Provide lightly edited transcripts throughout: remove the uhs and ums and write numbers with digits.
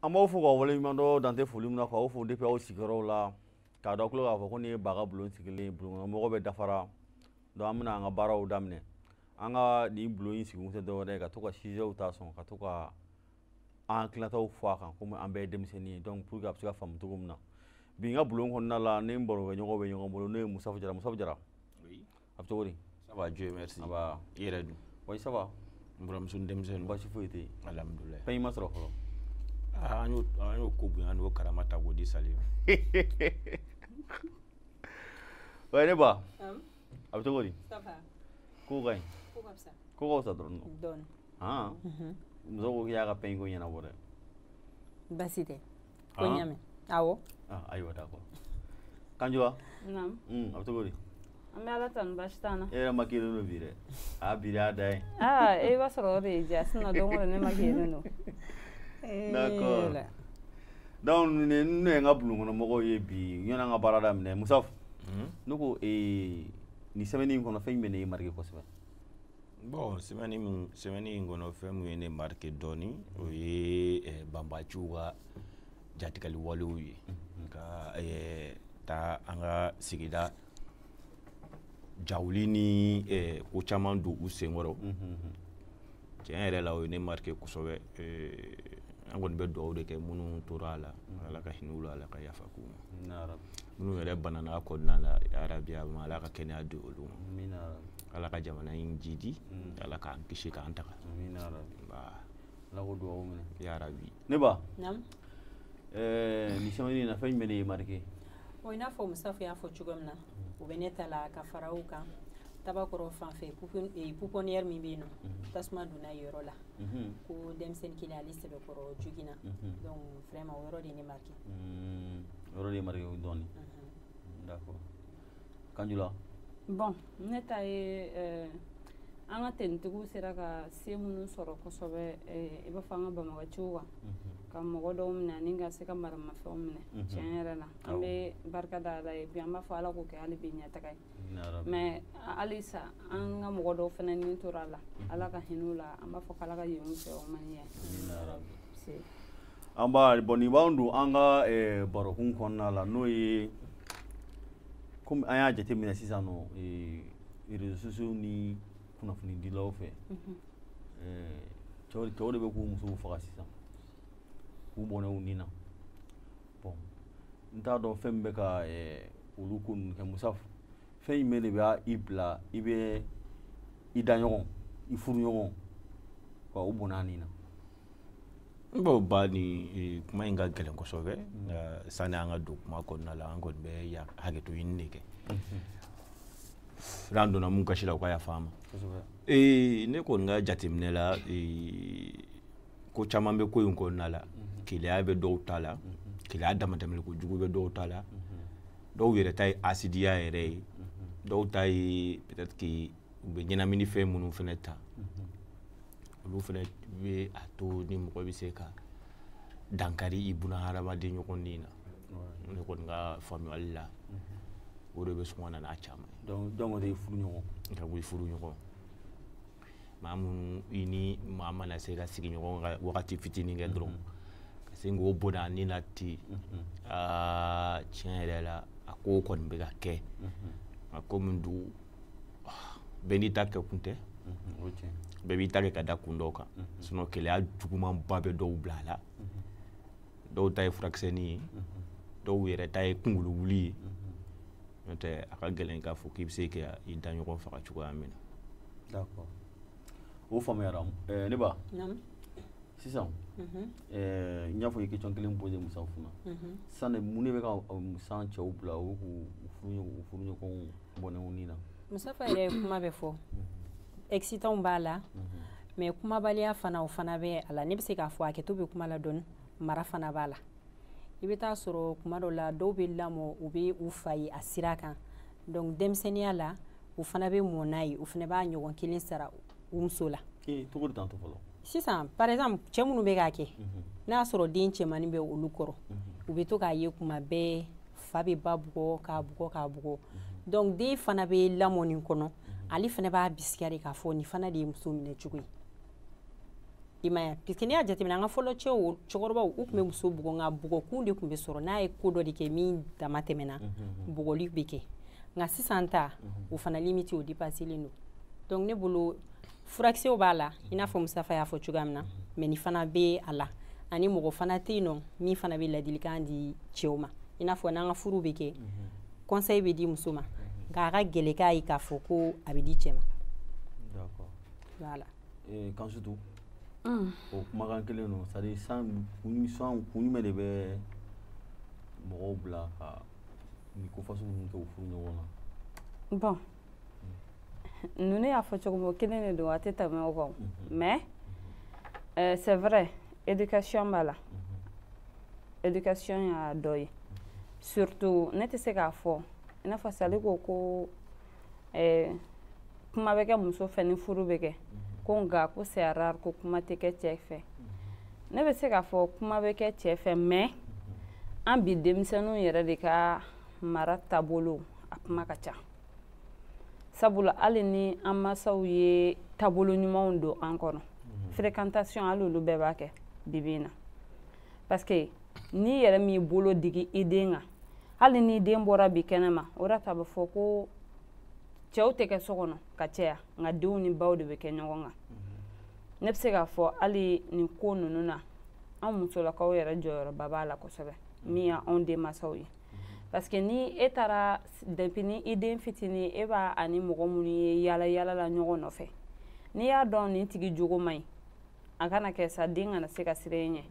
an b'aw fo k'aw waleɲuman dɔn Dan tɛ foli min na k'aw fo depuis aw sigiyɔrɔw la k'a dɔn kulo k'a fɔ ko nin ye Baga Bulon sigilen bulon bɛ dafara donc an bɛna an ka baaraw daminɛ an ka nin bulon in sigikun tɛ dɔwɛrɛ ye ka to ka sujets ta sɔn ka to ka an hakilinataw fɔ a kan komi an bɛɛ ye denmisɛnnin ye donc pour que a bɛ se ka faamu cogo min na bi n ka bulon kɔnɔna la ni n barokɛɲɔgɔnw bɛ ɲɔgɔn bolo n'o ye Musafu Jara Musafu Jara a bɛ cogo di ça va Dieu merci a b'a i yɛrɛ dun oui ça va n buramuso ni denmisɛnninw baasi foyi tɛ yen alhamdulilayi fɛn i ma sɔrɔ fɔlɔ an y'o ko bonya n'o karama ta k'o di Sali ma ouais ne ba a bɛ cogo di Ça va. ko ka ɲi Ko ka fisa. ko ka fisa dɔrɔn Dɔɔni. han muso ko k'i y'a ka pain ko ɲɛnabɔ dɛ Basi tɛ. Ko ɲamɛ. Awɔ. ayiwa d'accord Kanjura Naam. a bɛ cogo di An bɛ Ala tanu baasi t'an na. e yɛrɛ ma kelen don bi dɛ a biri a da ye E b'a sɔrɔ o de y'i diya sinon don o don ne ma kelen don. d'accord donc ne ye n ka bulon kɔnɔ mɔgɔw ye bi yanni an ka baara daminɛ Musafu ne ko nin semaine in kɔnɔ fɛn jumɛn de ye marqué kosɛbɛ bon semaine in kɔnɔ fɛn mun ye ne marqué dɔɔni o ye banbaciw ka jatigɛli walew ye ka taa an ka sigida jawuli ni ko caman don u senkɔrɔ tiɲɛ yɛrɛ la o ye ne marqué kosɛbɛ an kɔni bɛ dugawu de kɛ minnu tora a la Ala ka hinɛ u la Ala ka yafa k'u ma minnu yɛrɛ banana a kɔnɔna la yarabi Ala ka kɛnɛya di olu ma Ala ka jamana in jidi Ala k'an kisi k'an taga Ala ko dugawu minɛ yarabi ne ba Naam. nin semaine in na fɛn jumɛn de ye marqué O i n'a fɔ Musafu y'a fɔ cogo min na u bɛ ne ta la ka fara u kan tabakɔrɔ fan fɛ pouponnière min bɛ yen nɔ tasuma donna yen yɔrɔ la ko denmisɛnnin kelen ale sɛbɛkɔrɔ joginna donc vraiment o yɔrɔ de ye ne marqué yɔrɔ de ye marqué dɔɔni d'accord Kanjula Bon ne ta ye an ka tenitigiw sera ka se minnu sɔrɔ kosɛbɛ i b'a fɔ an ka Bamagaciw kan ka mɔgɔ dɔw minɛ ani ka se ka maramafɛnw minɛ tiɲɛ yɛrɛ la an bɛ barika da Ala ye bi an b'a fɔ Ala k'o kɛ hali bi ɲɛtaga ye mais halisa an ka mɔgɔ dɔw fana ni tora a la Ala ka hinɛ u la an b'a fɔ k'Ala ka yen u fɛ o man ɲɛ an b'a bon nin b'an don an ka barokun kɔnɔna la n'o ye komi an y'a jateminɛ sisan nɔ réseaux sociaux ni kunnafonidilaw fɛ cɛw de bɛ k'u musow faga sisan k'u bɔnɛ u nin na bon n t'a dɔn fɛn min bɛ ka olu ko ninnu kɛ Musafu fɛn jumɛn de bɛ i bila i bɛ i daɲɔgɔn i furuɲɔgɔn ka u bɔnɛ a nin na n b'o ba ni kuma in ka gɛlɛn kosɛbɛ sani an ka don kuma kɔnɔna la an kɔni bɛ hakɛto ɲini de kɛ n'an donna mun kasi la u ka yafa an ma ne kɔni ka jateminɛ la ko caman bɛ ko in kɔnɔna la keleya bɛ dɔw ta la keleya damatɛmɛ kojugu bɛ dɔw ta la dɔw yɛrɛ ta ye asidiya yɛrɛ ye dɔw ta ye peut-être que u bɛ ɲɛnamini fɛn minnu fana ta olu fana bɛ a to ni mɔgɔ bɛ se ka dankari i buna hadamaden ɲɔgɔnden na ne kɔni ka faamuyali la o de bɛ sɔn ka na n'a caman ye donc o de ye furuɲɔgɔn ka bɔ i furuɲɔgɔn maa minnu i ni maa mana se ka sigi ɲɔgɔn ka wagati fitinin kɛ dɔrɔn ka se k'o bɔnɛ a nin na ten tiɲɛ yɛrɛ la a ko kɔni bɛ ka kɛ a ko min don bɛɛ n'i ta kɛ kun tɛ bɛɛ b'i ta kɛ ka da kun dɔw kan sinon keleya jugumanba bɛ dɔw bila a la dɔw ta ye furakisɛnin ye dɔw yɛrɛ ta ye kunkolo wuli ye n'o tɛ a ka gɛlɛn k'a fɔ k'i bɛ se ka i da ɲɔgɔn faga cogoya min na d'accord o faamuyara ne ba sisan n y'a fɔ i ye question kelen posé Musafu na sisan mun de bɛ ka san cɛw bila u k'u furuɲɔgɔnw bɔnɛ u nin na Musafu yɛrɛ ye kuma bɛ fɔ excitant b'a la mais kumabaliya fana o fana bɛ a la ne bɛ se k'a fɔ a kɛto bɛ kuma la dɔɔni mara fana b'a la i bɛ taa sɔrɔ kuma dɔw la dɔw bɛ lamɔ u bɛ u fa ye a sira kan donc denmisɛnniya la u fana bɛ mɔn n'a ye u fana b'a ɲɔgɔn kelen sara u muso la cogo di tantɔ fɔlɔ sisan par exemple cɛ minnu bɛ k'a kɛ n'a y'a sɔrɔ den cɛmannin bɛ olu kɔrɔ u bɛ to k'a ye kuma bɛɛ fa bɛ ba bugɔ k'a bugɔ k'a bugɔ donc den fana bɛ lamɔ nin kɔnɔ ale fana b'a bisikiya de k'a fɔ nin fana de ye muso minɛ cogo ye imaya puisque ni a jateminɛ an ka fɔlɔ cɛw cɛkɔrɔbaw u tun bɛ muso bugɔ nka bugɔkun de tun bɛ sɔrɔ n'a ye ko dɔ de kɛ min dama tɛmɛna bugɔli bɛ kɛ nka sisan ta o fana limite o dépasselen don donc ne bolo furakisɛw b'a la i n'a fɔ Musafa y'a fɔ cogoya min na mais nin fana bɛ a la ani mɔgɔ fana tɛ yen nɔ min fana bɛ ladilikan di cɛw ma i n'a fɔ n'an ka furu bɛ kɛ conseil bɛ di muso ma nka a ka gɛlɛ k'a ye k'a fɔ ko a bɛ di cɛ ma. D'accord. Voilà. Kansutu o kumakan kelen no c'est à dire san kun jumɛn de bɛ mɔgɔw bila ka ni ko fasugu ninnu kɛ u furu ɲɔgɔn na. Bon ninnu y'a fɔ cogo min kelen de don a tɛ tɛmɛ o kan mais c'est vrai éducation b'a la éducation y'a dɔ ye surtout ne tɛ se k'a fɔ i n'a fɔ Sali ko kuma bɛ kɛ muso fɛ ni furu bɛ kɛ ko nka ko c'est rare ko kuma tɛ kɛ cɛ fɛ ne bɛ se k'a fɔ kuma bɛ kɛ cɛ fɛ mais an bi denmisɛnninw yɛrɛ de ka mara taabolo a kuma ka ca sabula hali ni an masaw ye taabolo ɲumanw don an kɔnɔ fréquentation hali olu bɛɛ b'a kɛ bibi in na parce que n'i yɛrɛ m'i bolo digi i den kan hali ni den bɔra bi kɛnɛma o de ta bɛ fɔ ko cɛw tɛ kɛ so kɔnɔ ka caya nka denw ni baw de bɛ kɛ ɲɔgɔn kan ne bɛ se k'a fɔ hali nin ko ninnu na an musolakaw yɛrɛ jɔyɔrɔba b'a la kosɛbɛ min y'anw denmansaw ye parce que ni e taara depuis ni i den fitinin e b'a ani mɔgɔ minnu ye yala yala la ɲɔgɔn nɔfɛ n'i y'a dɔn nin tigi jogo man ɲi a kana kɛ sa den kana se ka siran ɲɛ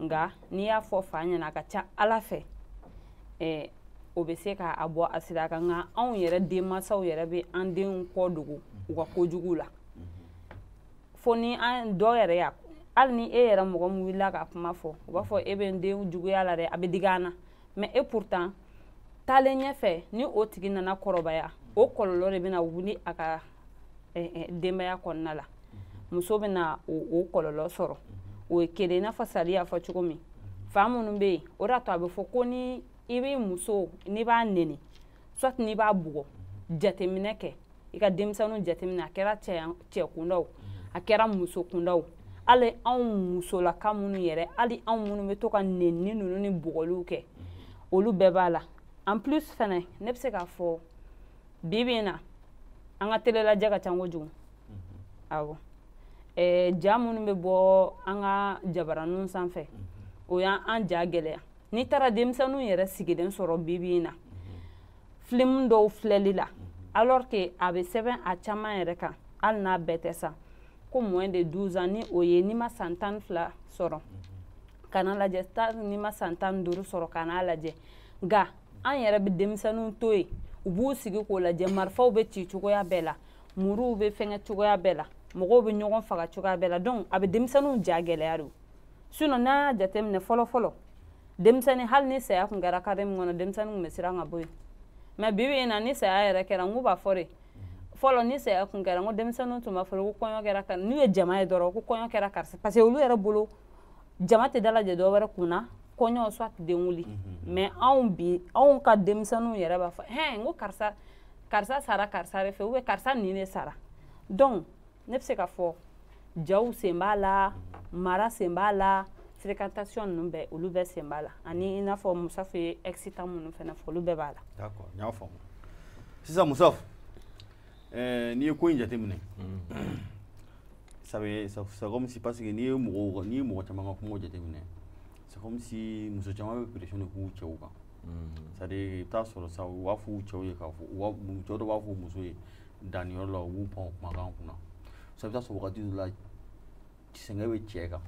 nka n'i y'a fɔ fa ɲɛna a ka ca ala fɛ o bɛ se k'a bɔ a sira kan nka anw yɛrɛ denmansaw yɛrɛ bɛ an denw kɔ dogo u ka kojugu la fo ni an dɔ yɛrɛ y'a hali ni e yɛrɛ mɔgɔ min wulila ka kuma fɔ u b'a fɔ e bɛ n den juguya la dɛ a bɛ digi an na mais e pourtant taalen ɲɛfɛ ni o tigi nana kɔrɔbaya o kɔlɔlɔ de bɛna wuli a ka denbaya kɔnɔna la muso bɛna o kɔlɔlɔ sɔrɔ o ye kelen i n'a fɔ Sali y'a fɔ cogo min fa minnu bɛ yen o de y'a to a bɛ fɔ ko ni i bɛ muso n'i b'a nɛni soit n'i b'a bugɔ jateminɛ kɛ i ka denmisɛnninw jateminɛ a kɛra cɛ kundaw a kɛra muso kundaw hali anw musolaka minnu yɛrɛ hali anw minnu bɛ to ka nɛni ninnu ni bugɔliw kɛ olu bɛɛ b'a la en plus fɛnɛ ne bɛ se k'a fɔ bi bi in na an ka telelajɛ ka ca kojugu awɔ ja minnu bɛ bɔ an ka jabaraninw sanfɛ o y'an ja gɛlɛya n'i taara denmisɛnninw yɛrɛ sigilen sɔrɔ bi bi in na film dɔw filɛli la alors que a bɛ sɛbɛn a caman yɛrɛ kan hali n'a bɛɛ tɛ sa ko moins de 12 ans ni o ye n'i ma san 12 sɔrɔ kana lajɛ n'i ma san 15 sɔrɔ kana lajɛ nka an yɛrɛ bɛ denmisɛnninw to yen u b'u sigi k'o lajɛ marifaw bɛ ci cogoya bɛɛ la muruw bɛ fɛngɛ cogoya bɛɛ la mɔgɔw bɛ ɲɔgɔn faga cogoya bɛɛ la donc a bɛ denmisɛnninw ja gɛlɛya de sinon n'an y'a jateminɛ fɔlɔ fɔlɔ denmisɛnnin hali ni saya tun kɛra kare min kɔnɔ denmisɛnnin tun bɛ siran ka bɔ yen mais bi bi in na ni saya yɛrɛ kɛra n k'u b'a fɔ de fɔlɔ ni saya tun kɛra n ko denmisɛnninw tun b'a fɔ ko kɔɲɔ kɛra karisa n'u ye jama ye dɔrɔn ko kɔɲɔ kɛra karisa parce que olu yɛrɛ bolo jama tɛ dalajɛ dɔ wɛrɛ kunna kɔɲɔ soit den wuli mais anw ka denmisɛnninw yɛrɛ b'a fɔ n ko karisa sara karisa de fɛ ou bien karisa nin de sara donc ne bɛ se ka fɔ jaw sen b'a la mara sen b'a la fréquentation ninnu bɛɛ olu bɛɛ sen b'a la ani i n'a fɔ Musafa ye excitant minnu fana fɔ olu bɛɛ b'a la. D'accord n y'a faamu sisan Musafa n'i ye ko in jateminɛ c'est comme si parce que n'i ye mɔgɔ caman ka kumaw jateminɛ c'est comme si muso caman bɛ pression de k'u cɛw kan c'est à dire i bɛ taa sɔrɔ sa u b'a fɔ u cɛw ye k'a fɔ cɛw dɔ b'a fɔ muso ye danniyɔrɔ la u b'u pan o kumakan kunna so i bɛ taa sɔrɔ wagati dɔ la sɛgɛn bɛ cɛ kan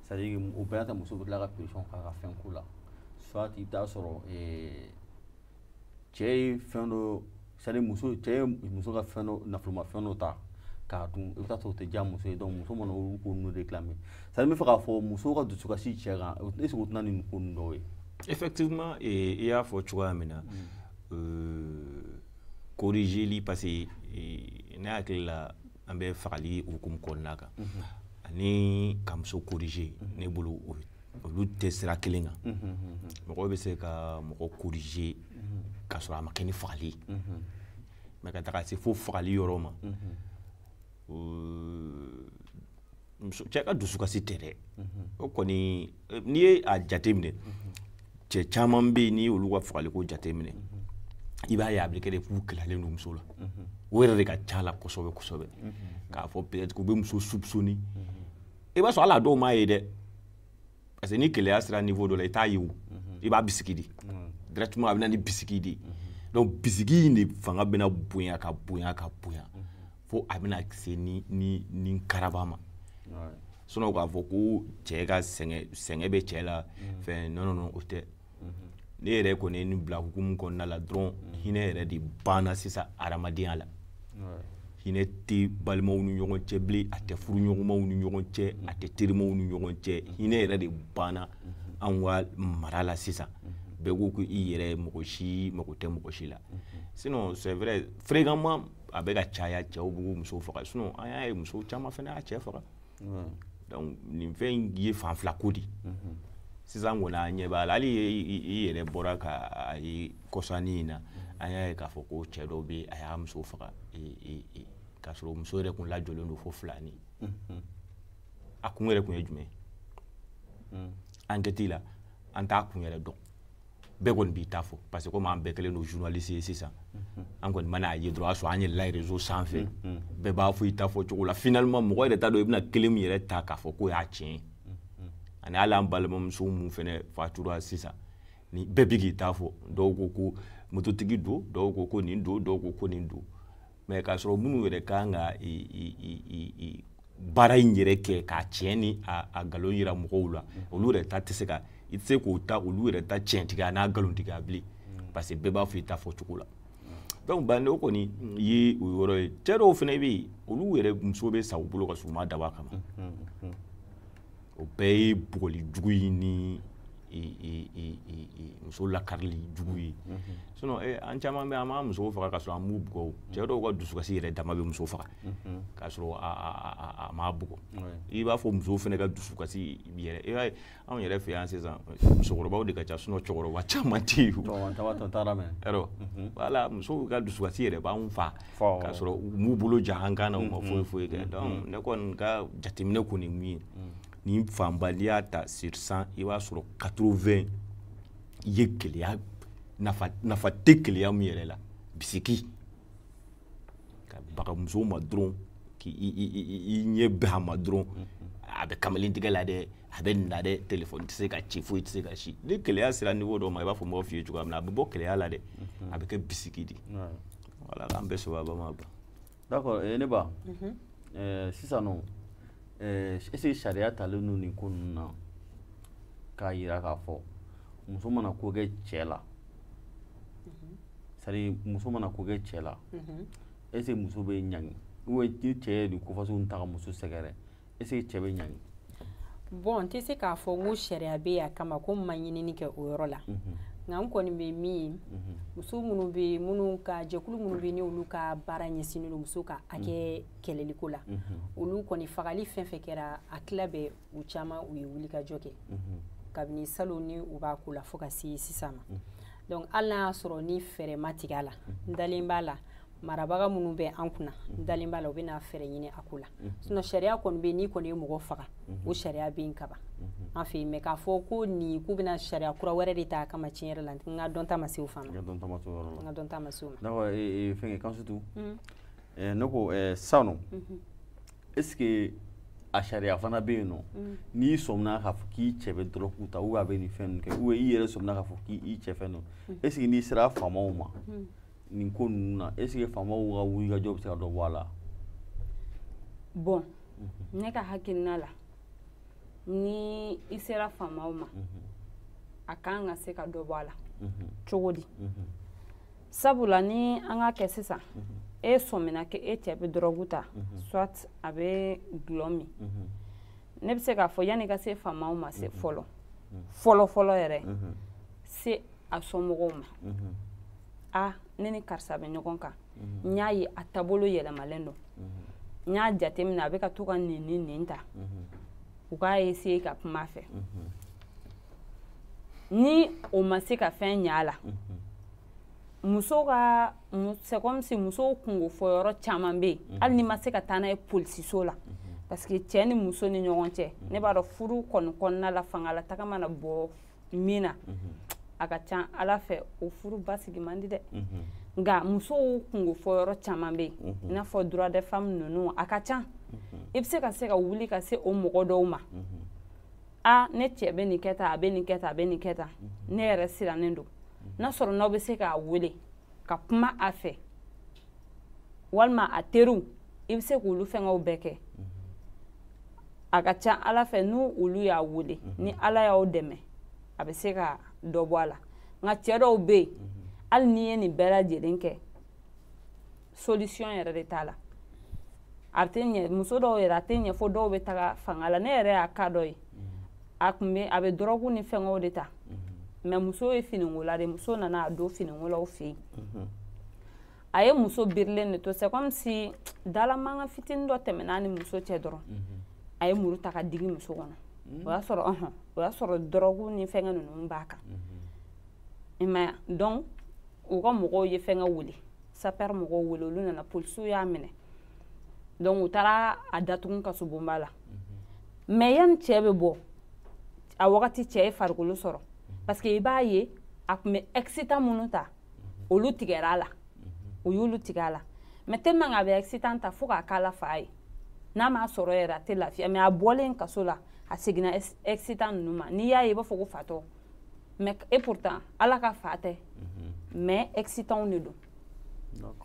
c'est à dire o bɛɛ n'a ta muso bɛ tila ka pression k'a ka fɛn ko la soit i bɛ taa sɔrɔ cɛ ye fɛn dɔ c'est à dire cɛ ye muso ka fɛn dɔ nafolomafɛn dɔ ta k'a dun i bɛ taa sɔrɔ o tɛ diya muso ye donc muso mana olu ko ninnu réclamer c'est à dire n bɛ fɛ k'a fɔ musow ka dusukasi cɛ kan est-ce que o tɛna nin ko ninnu dɔw ye. Effectivement i y'a fɔ cogoya min na corrigeli parce que ne hakili la an bɛ fagali hukumu kɔnɔna kan ani ka muso corriger ne bolo olu tɛ sira kelen kan mɔgɔ bɛ se ka mɔgɔ corriger k'a sɔrɔ a ma kɛ ni fagali ye mais ka taga se fo fagali yɔrɔ ma cɛ ka dusukasi tɛ dɛ o kɔni n'i ye a jateminɛ cɛ caman bɛ yen n'i y'olu ka fagaliko jateminɛ i b'a ye a bɛ kɛ de k'u kɛlɛlen don muso la o yɛrɛ de ka ca la kosɛbɛ kosɛbɛ k'a fɔ peut-être k'u bɛ muso soupçonner i b'a sɔrɔ hali a dɔw m'a ye dɛ parce que ni kɛlɛya sera niveau dɔ la i t'a ye o i b'a bisigi de directement a bɛ na ni bisigi de donc bisigi in de fanga bɛna bonya ka bonya ka bonya fo a bɛna se ni karaba ma sinon k'a fɔ ko cɛ ka sɛgɛn bɛ cɛ la fɛn non o tɛ ne yɛrɛ kɔni ye nin bila hukumu kɔnɔna la dɔrɔn hinɛ yɛrɛ de banna sisan adamadenya la hinɛ tɛ balimaw ni ɲɔgɔn cɛ bilen a tɛ furuɲɔgɔnmaw ni ɲɔgɔn cɛ a tɛ terimaw ni ɲɔgɔn cɛ hinɛ yɛrɛ de banna anw ka mara la sisan bɛɛ ko ko i yɛrɛ mɔgɔ si mago tɛ mɔgɔ si la sinon c'est vrai fréquemment a bɛ ka caya cɛw b'u musow faga sinon an y'a ye musow caman fana y'a cɛ faga donc nin fɛn in ye fan fila ko de sisan kɔni an ɲɛ b'a la hali i yɛrɛ bɔra ka ye kɔsani in na an y'a ye k'a fɔ ko cɛ dɔw bɛ a y'a muso faga k'a sɔrɔ muso yɛrɛ kun lajɔlen don fo 2 ni a kun yɛrɛ kun ye jumɛn enquête la an t'a kun yɛrɛ dɔn bɛɛ kɔni b'i ta fɔ parce que comme an bɛɛ kɛlen don journaliste ye sisan an kɔni mana a ye dɔrɔn a sɔrɔ an yɛlɛla réseau sanfɛ bɛɛ b'a fɔ i ta fɔ cogo la finalement mɔgɔ yɛrɛ t'a dɔn i bɛna kelen min yɛrɛ ta k'a fɔ k'o y'a tiɲɛ ani hali an balimamuso mun fɛnɛ fatura sisan ni bɛɛ bɛ k'i ta fɔ dɔw ko ko mototigi don dɔw ko ko nin don dɔw ko ko nin don mais k'a sɔrɔ minnu yɛrɛ kan ka baara in yɛrɛ kɛ k'a tiɲɛ ni a nkalon yira mɔgɔw la olu yɛrɛ ta tɛ se ka i tɛ se k'o ta olu yɛrɛ ta tiɲɛtigiya n'a nkalontigiya bilen parce que bɛɛ b'a fɔ i ta fɔ cogo la donc bande o kɔni ye o yɔrɔ ye cɛ dɔw fana bɛ yen olu yɛrɛ muso bɛ sa u bolo ka sɔrɔ u ma dabɔ a kama o bɛɛ ye bugɔli jugu ye ni muso lakarili jugu ye sinon an caman bɛ an b'a musow faga ka sɔrɔ an m'u bugɔ cɛ dɔw ka dusukasi yɛrɛ dama bɛ muso faga k'a sɔrɔ a m'a bugɔ i b'a fɔ musow fana ka dusukasi yɛrɛ i b'a ye anw yɛrɛ fɛ yan sisan musokɔrɔbaw de ka ca sinon cɛkɔrɔba caman tɛ yen yarɔ voilà musow ka dusukasi yɛrɛ b'anw fa k'a sɔrɔ u m'u bolo ja an kan na u ma foyi foyi kɛ donc ne kɔni ka jateminɛ kɔni mun ye ni fanba n'i y'a ta sur 100 i b'a sɔrɔ 80 ye keleya nafa tɛ keleya min yɛrɛ la bisiki ka baga musow ma dɔrɔn k'i ɲɛ bɛn a ma dɔrɔn a bɛ kamalen tigɛ la dɛ a bɛ nin la dɛ téléphone tɛ se ka ci foyi tɛ se ka si ni keleya sera niveau dɔ ma i b'a fɔ mɔgɔw f'i ye cogoya min na a bɛ bɔ keleya la dɛ a bɛ kɛ bisiki de voilà k'an bɛɛ sababa ma ban d'accord ne ba sisan nɔ est-ce que sariya talen don nin ko ninnu na k'a yira k'a fɔ muso mana ko kɛ cɛ la c'est-à-dire muso mana ko kɛ cɛ la est-ce que muso bɛ ɲangi ou ni cɛ ye nin kofasugu ta ka muso sɛgɛrɛ est-ce que cɛ bɛ ɲangi bon n tɛ se k'a fɔ ko sariya bɛ yen a kama ko n ma ɲinini kɛ o yɔrɔ la nka n kɔni bɛ min ye muso minnu bɛ yen minnu ka jɛkulu minnu bɛ yen n'olu ka baara ɲɛsinnen don muso ka hakɛ kɛlɛliko la olu kɔni fagali fɛn fɛn kɛra a tila bɛ u caman u ye wulikajɔ kɛ kabini salon ni u b'a ko la fo ka se sisan ma donc hali n'a y'a sɔrɔ ni fɛɛrɛ ma tigɛ a la n dalen b'a la marabaga minnu bɛ an kunna n dalen b'a la u bɛna fɛɛrɛ ɲini a ko la sinon sariya kɔni bɛ yen n'i kɔni ye mɔgɔ faga o sariya bɛ yen kaban an fɛ yen mais k'a fɔ ko nin k'u bɛna sariya kura wɛrɛ de ta a kama tiɲɛ yɛrɛ la n ka dɔn ta ma se o fan ma n ka dɔn ta ma se o ma d'accord fɛnkɛ Kansutu ne ko sisan est-ce que a sariya fana bɛ yen nɔ n'i sɔmina k'a fɔ k'i cɛ bɛ dɔrɔgu ta ou a bɛ nin fɛn ninnu kɛ ou i yɛrɛ sɔmina k'a fɔ k'i cɛ fɛn don est-ce que n'i sera faamaw ma nin ko ninnu na est-ce que faamaw ka wulikajɔ bɛ se ka dɔ bɔ a la bon ne ka hakilina la ni i sera faamaw ma a kan ka se ka dɔ bɔ a la cogo di sabula ni an ka kɛ sisan e sɔmina kɛ e cɛ bɛ dɔrɔgu ta soit a bɛ gulɔ min ne bɛ se k'a fɔ yanni ka se faamaw ma se fɔlɔ fɔlɔ yɛrɛ se a somɔgɔw ma a ne ni karisa bɛ ɲɔgɔn kan n y'a ye a taabolo yɛlɛmalen don n y'a jateminɛ a bɛ ka to ka nin ta u k'a essayer ka kuma a fɛ ni o ma se ka fɛn ɲɛ a la muso ka c'est comme si musow kungo fɔ yɔrɔ caman bɛ yen hali ni ma se ka taa n'a ye polisiso la parce que cɛ ni muso ni ɲɔgɔn cɛ ne b'a dɔn furu kɔnɔna la fangala taga mana bɔ min na a ka ca ala fɛ o furu basigi man di dɛ nka musow kungo fɔ yɔrɔ caman bɛ yen i n'a fɔ droit des femmes ninnu a ka ca i bɛ se ka wuli ka se o mɔgɔ dɔw ma ne cɛ bɛ nin kɛ tan a bɛ nin kɛ tan a bɛ nin kɛ tan ne yɛrɛ sirannen don n'a sɔrɔ n'aw bɛ se k'a wele ka kuma a fɛ walima a teriw i bɛ se k'olu fɛngɛw bɛɛ kɛ a ka ca ala fɛ n'u olu y'a wele ni ala y'aw dɛmɛ a bɛ se ka dɔ bɔ a la nka cɛ dɔw bɛ yen hali n'i ye nin bɛɛ lajɛlen kɛ solution yɛrɛ de t'a la a tɛ ɲɛ muso dɔw yɛrɛ a tɛ ɲɛ fo dɔw bɛ taga fanga la ne yɛrɛ y'a ka dɔ ye a bɛ dɔrɔgu ni fɛngɛw de ta mais muso ye finikola de muso nana a don finikolaw fɛ yen a ye muso birilen de to c'est comme si dalamankan fitinin dɔ tɛmɛna ni muso cɛ dɔrɔn a ye muru ta ka digi muso kɔnɔ o y'a sɔrɔ dɔrɔgu ni fɛngɛ ninnu b'a kan i m'a ye donc u ka mɔgɔw ye fɛngɛ wele sapeur mɔgɔw wele olu nana polisiw y'a minɛ donc u taara a datugu kaso bonba la mais yanni cɛ bɛ bɔ a wagati cɛ ye farikolo sɔrɔ parce que i b'a ye a tun bɛ excitant minnu ta olu tigɛra a la o y'olu tigɛ a la mais tellement a bɛ excitant ta fo k'a k'a la fa ye n'a m'a sɔrɔ yɛrɛ a tɛ lafiya mais a bɔlen kaso la a seginna excitant ninnu ma n'i y'a ye i b'a fɔ ko fatɔ mais et pourtant ala ka fa tɛ mais excitant de don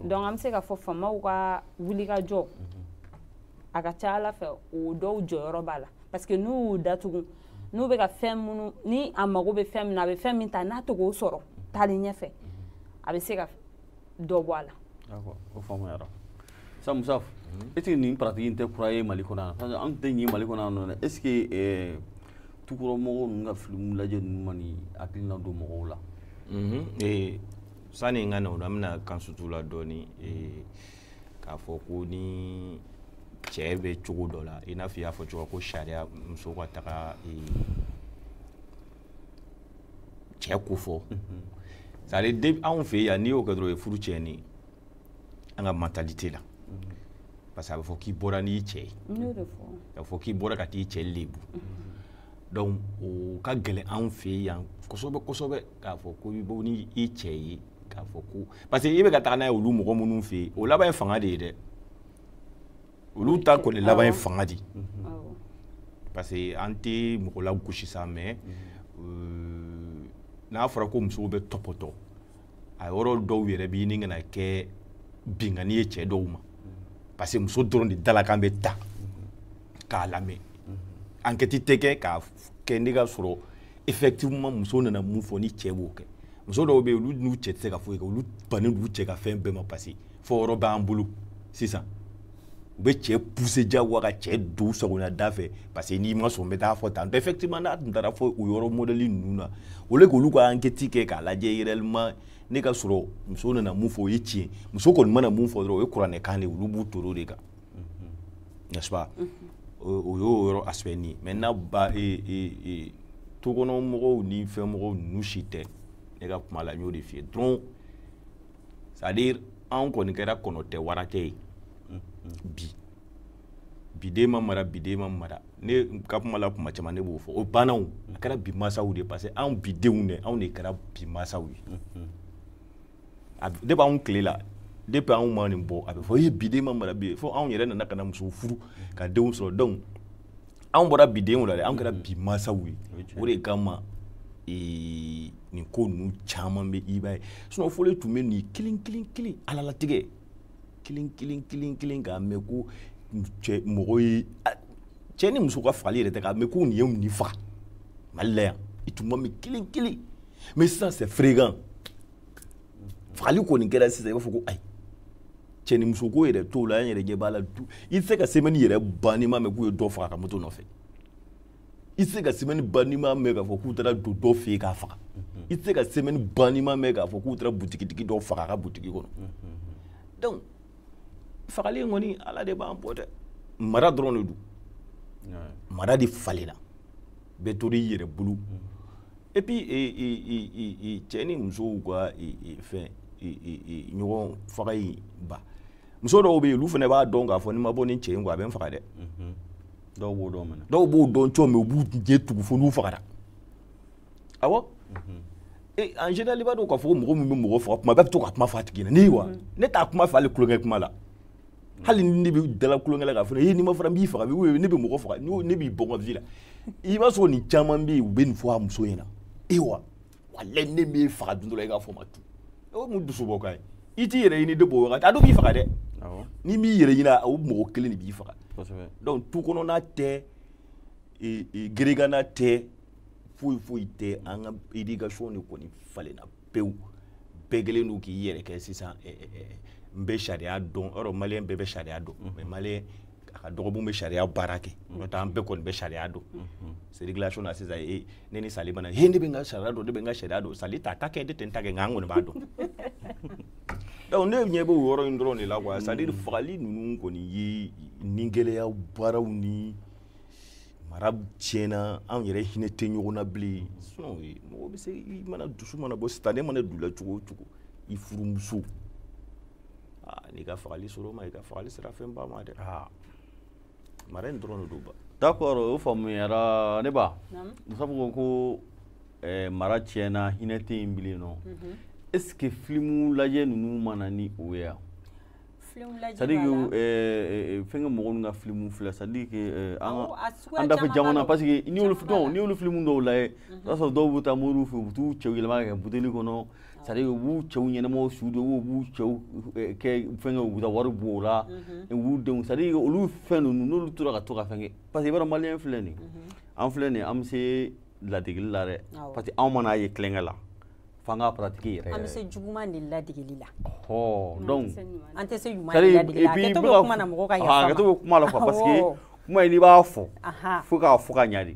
donc an bɛ se ka fɔ faamaw ka wulikajɔ a ka ca ala fɛ o dɔw jɔyɔrɔ b'a la parce que n'u y'u datugu n'u bɛ ka fɛn minnu ni a mago bɛ fɛn min na a bɛ fɛn min ta n'a to k'o sɔrɔ taalen ɲɛfɛ a bɛ se ka dɔ bɔ a la. D'accord, o faamuyara. Sa Musaf, est-ce que nin pratique in tɛ kura ye Mali kɔnɔ yan? An tɛ ɲin Mali kɔnɔ yan nɔ dɛ. Est-ce que tukɔrɔmɔgɔw ninnu ka film lajɛ ninnu ma nin hakilina don mɔgɔw la? Sani n ka na o la an bɛna kan sutu la dɔɔni k'a fɔ ko ni cɛ bɛ cogo dɔ la i n'a fɔ i y'a fɔ cogo ko sariya muso ka taga cɛ ko fɔ c'est à dire anw fɛ yan n'i y'o kɛ dɔrɔn o ye furu tiɲɛni an ka mentalité la parce que a bɛ fɔ k'i bɔra n'i cɛ ye a bɛ fɔ k'i bɔra ka t'i cɛ lebu donc o ka gɛlɛn anw fɛ yan kosɛbɛ kosɛbɛ k'a fɔ ko i bɔ ni i cɛ ye k'a fɔ ko parce que i bɛ ka taga n'a ye olu mɔgɔ minnu fɛ yen o laban ye fanga de ye dɛ olu ta kɔni laban ye fanga di parce que an tɛ mɔgɔ la gosi sa mais n'a fɔra ko musow bɛ tɔpɔtɔ a yɔrɔ dɔw yɛrɛ bɛ ɲini kana kɛ bingani ye cɛ dɔw ma parce que muso dɔrɔn de dalakan bɛ ta k'a lamɛn enquête tɛ kɛ k'a kɛ ne ka sɔrɔ effectivement muso nana mun fɔ ni cɛ b'o kɛ muso dɔw bɛ yen olu n'u cɛ tɛ se ka foyi kɛ olu bannen d'u cɛ ka fɛn bɛɛ ma parce que fɔ yɔrɔ b'an bolo sisan u bɛ cɛ pousser jagoya ka cɛ don sagona da fɛ parce que n'i ma sɔn n bɛ taa fɔ tan effectivement n'a tun taara fɔ o yɔrɔ modèle ninnu na au lieu k'olu ka enquête kɛ k'a lajɛ réellement ne ka sɔrɔ muso nana mun fɔ o ye tiɲɛ muso kɔni mana mun fɔ dɔrɔn o ye kuranɛkan de olu b'u toro de kan n'est-ce pas o y'o yɔrɔ aspect ni maintenant tukɔnɔmɔgɔw ni fɛnmɔgɔw ninnu si tɛ ne ka kuma la n y'o de f'i ye dɔrɔn c'est à dire anw kɔni kɛra kɔnɔtɛ waratɛ ye biden ma mara ne ka kuma la kuma caman ne b'o fɔ o bannaw a kɛra bi masaw de parce que anw bidenw de anw de kɛra bi masaw ye depuis anw tile la depuis anw ma nin bɔ a bɛ fɔ biden ma mara bi fo anw yɛrɛ nana ka na muso furu ka denw sɔrɔ donc anw bɔra bidenw la dɛ anw kɛra bi masaw ye o de kama nin ko ninnu caman bɛ i b'a ye sinon fɔlɔ tun bɛ nin kelen alalatigɛ kelen k'a mɛn ko mɔgɔ ye cɛ ni muso ka fagali yɛrɛ tɛ k'a mɛn ko nin ye nin faga Mali la yan i tun ma mɛn kelen mais sisan c'est fréquent fagali kɔni kɛra sisan i b'a fɔ ko ayi cɛ ni muso ko yɛrɛ t'o la an yɛrɛ ɲɛ b'a la i tɛ se ka semaine yɛrɛ ban n'i ma mɛn k'u ye dɔ faga ka moto nɔfɛ i tɛ se ka semaine ban n'i ma mɛn k'a fɔ k'u taara don dɔ fɛ yen k'a faga i tɛ se ka semaine ban n'i ma mɛn k'a fɔ k'u taara butigitigi dɔ faga a ka butigi kɔnɔ donc fagali kɔni ala de b'an bɔ dɛ mara dɔrɔn de don mara de falenna bɛɛ tora i yɛrɛ bolo et puis cɛ ni musow ka fɛn ɲɔgɔn faga in ba muso dɔw bɛ yen olu fana b'a dɔn k'a fɔ ni ma bɔ ni cɛ in kɔ a bɛ n faga dɛ dɔw b'o dɔn mɛnɛ dɔw b'o dɔn cogo min u b'u ɲɛ tugu fo n'u fagara awɔ en général i b'a dɔn k'a fɔ ko mɔgɔ min bɛ mɔgɔ faga kuma bɛɛ bɛ to ka kuma fɔ a tigi ɲɛna ne wa ne t'a kuma fɛ hali kulonkɛ kuma la hali ni ne bɛ dala kulonkɛ la k'a fɔ ne ni ma fara n b'i faga ne bɛ mɔgɔ faga ne b'i bɔ n ka vie la i b'a sɔrɔ nin caman bɛ yen u bɛ nin fɔ a muso ɲɛna wa walayi ne m'e faga don dɔ la i k'a fɔ n ma tu o mun dusubɔ ka ye i t'i yɛrɛ ɲini de b'o wagati a dɔw b'i faga dɛ ni m'i yɛrɛ ɲini o mɔgɔ kelen de b'i faga donc tu kɔnɔna tɛ geregana tɛ foyi tɛ an ka éducation de kɔni falenna pewu bɛɛ kɛlen don k'i yɛrɛ kɛ sisan n bɛ sariya dɔn yɔrɔ maliyɛn bɛɛ bɛ sariya dɔn mais maliyɛn a ka dɔgɔkun bɛ sariya baara kɛ n'o tɛ an bɛɛ kɔni bɛ sariya dɔn circulation na sisan ne ni Sali bana ne bɛ n ka sariya dɔn ne bɛ n ka sariya dɔn Sali ta kɛ ne tɛ n ta kɛ nka an kɔni b'a dɔn donc ne ɲɛ bɛ o yɔrɔ in dɔrɔn de la quoi c'est à dire fagali ninnu kɔni ye ni gɛlɛya baaraw ni mara tiɲɛna an yɛrɛ hinɛ tɛ ɲɔgɔn na bilen sinon mɔgɔ bɛ se i mana dusu mana bɔ sitan ne mana dula cogo o cogo i furumuso n'i ka fagali sɔrɔ o ma i ka fagali sera fɛn ba ma dɛ mara in dɔrɔn de don ba d'accord o faamuyara ne ba musa ko mara tiɲɛna hinɛ tɛ yen bilen nɔ est ce que film lajɛ ninnu mana ni o ye yan c'est à dire que fɛnkɛ mɔgɔw ninnu ka film filɛ c'est à dire que an dafe jamana parce que n'i y'olu film dɔw lajɛ i b'a sɔrɔ dɔw bɛ taa moriw fɛ u bɛ t'u cɛw yɛlɛma ka kɛ buteli kɔnɔ c'est à dire u b'u cɛw ɲɛnamaw su de u b'u cɛw kɛ fɛnkɛ u bɛ taa wari bɔ o la u b'u denw c'est à dire olu fɛn ninnu n'olu tora ka to ka fɛnkɛ parce que i b'a dɔn maliyɛn filɛ nin an filɛ nin an bɛ se ladegeli la dɛ parce que anw man'a ye tulonkɛ la f'an k'a pratiquer yɛrɛ an bɛ se juguman de ladegeli la donc an tɛ se ɲuman de ladegeli la hakɛto bɛ kuma na mɔgɔw ka yafa ma hakɛto bɛ kuma la quoi parce que kuma in n'i b'a fɔ fo k'a fɔ ka ɲa de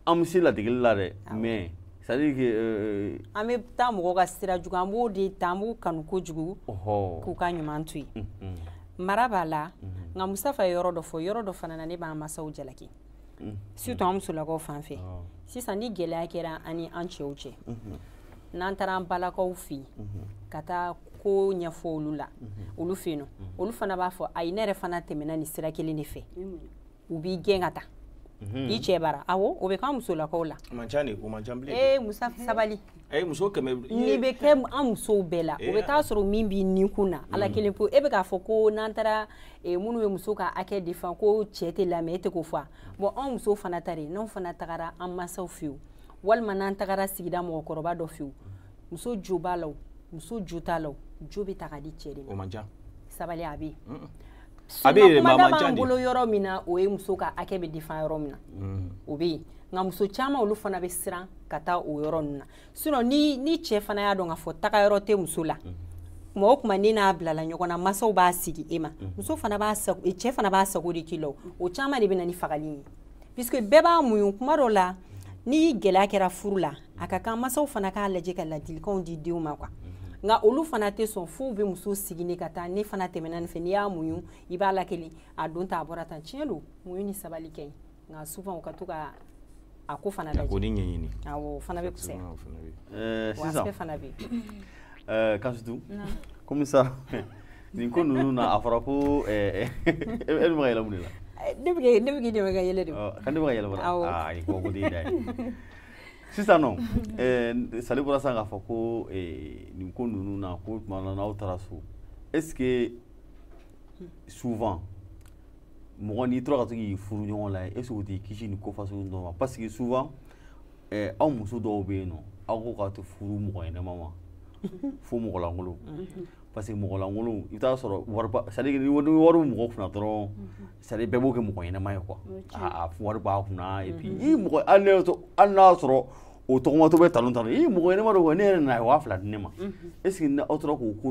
an bɛ se ladegeli la dɛ mais c'est à dire que an bɛ taa mɔgɔw ka sira jugu an b'o de ta an b'u kanu kojugu k'u ka ɲuman to yen mara b'a la nka Musafa ye yɔrɔ dɔ fɔ yɔrɔ dɔ fana na ne b'an masaw jalaki surtout an musolakaw fan fɛ sisan ni gɛlɛya kɛra ani an cɛw cɛ n'an taara an balakaw fɛ yen ka taa ko ɲɛfɔ olu la olu fɛ yen nɔ olu fana b'a fɔ ayi ne yɛrɛ fana tɛmɛna nin sira kelen de fɛ u b'i gɛn ka taa i cɛ bara awɔ o bɛ k'an musolakaw la o man ca bilen Musa sabali muso kɛmɛ ni bɛ kɛ an musow bɛɛ la o bɛ taa sɔrɔ min b'i nikun na ala kelen pe e bɛ k'a fɔ ko n'an taara minnu bɛ muso ka hakɛ defan ko cɛ tɛ lamɛn e tɛ k'o fɔ bon an musow fana ta de n'anw fana tagara an masaw fɛ yen walima n'an tagara sigida mɔgɔkɔrɔba dɔ fɛ yen muso jo b'a la o muso jo t'a la o jo bɛ ta ka di cɛ de ma o man ca sabali a bɛ yen a bɛ yen mais a man ca b'an bolo yɔrɔ min na o ye muso ka hakɛ bɛ defan yɔrɔ min na o bɛ yen nka muso caman olu fana bɛ siran ka taa o yɔrɔ ninnu na sinon ni cɛ fana y'a dɔn k'a fɔ taga yɔrɔ tɛ muso la kuma o kuma ni n'a bilala ɲɔgɔn na masaw b'a sigi e ma muso fana b'a sago cɛ fana b'a sago de k'i la o caman de bɛ na ni fagali ye puisque bɛɛ b'a muɲu kuma dɔw la ni gɛlɛya kɛra furu la a ka kan masaw fana k'a lajɛ ka ladilikanw di denw ma quoi nka olu fana tɛ sɔn f'u bɛ muso sigini ka taa ne fana tɛmɛna nin fɛ n'i y'a muɲu i b'a lakelen a don ta a bɔra tan tiɲɛ don muɲu ni sabali kɛ ɲi nka souvent u ka to ka a ko fana lajɛ a ko ni ɲɛɲini awɔ o fana bɛ kusaya wa aspect fana bɛ yen Kasitu komi sa nin ko ninnu na a fɔra ko e bɛ ka yɛlɛ mun de la ne bɛ k'i dɛmɛ ka yɛlɛ de kan ne bɛ ka yɛlɛ fana ayi ko de ye dɛ sisan nɔ Sali bɔra sisan k'a fɔ ko nin ko ninnu na ko tuma na n'aw taara so est ce que souvent mɔgɔ n'i tora ka to k'i furu ɲɔgɔn la est ce que o t'i kisi nin ko fasugu dɔ ma parce que souvent aw muso dɔw bɛ yen nɔ aw ko k'a to furu mɔgɔ ɲɛnama ma fo mɔgɔlankolon parce que mɔgɔlankolon i bɛ taa sɔrɔ wariba c'est à dire ni wari bɛ mɔgɔ kunna dɔrɔn c'est à dire bɛɛ b'o kɛ mɔgɔ ɲɛnama ye quoi wari b'a kunna et puis i mɔgɔ hali n'a y'a sɔrɔ o tɔgɔmatɔ bɛ talon talon i mɔgɔ ɲɛnama dɔ ne yɛrɛ nana a ye 2000 di ne ma est ce que aw tora k'o ko